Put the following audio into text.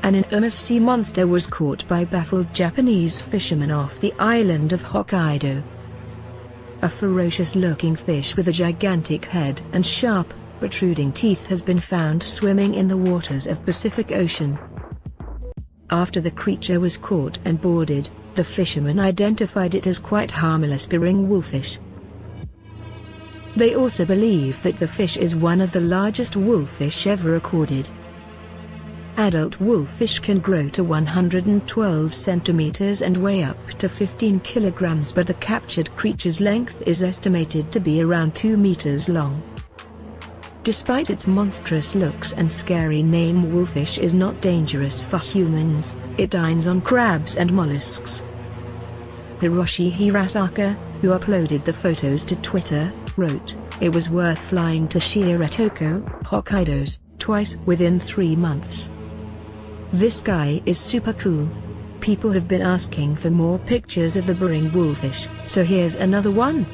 An enormous sea monster was caught by baffled Japanese fishermen off the island of Hokkaido. A ferocious-looking fish with a gigantic head and sharp, protruding teeth has been found swimming in the waters of Pacific Ocean. After the creature was caught and boarded, the fishermen identified it as quite harmless Bering wolffish. They also believe that the fish is one of the largest wolffish ever recorded. Adult wolffish can grow to 112 centimeters and weigh up to 15 kilograms, but the captured creature's length is estimated to be around 2 meters long. Despite its monstrous looks and scary name, wolffish is not dangerous for humans. It dines on crabs and mollusks. Hiroshi Hirasaka, who uploaded the photos to Twitter, wrote, "It was worth flying to Shiretoko, Hokkaido's, twice within 3 months. This guy is super cool. People have been asking for more pictures of the Bering wolffish, so here's another one."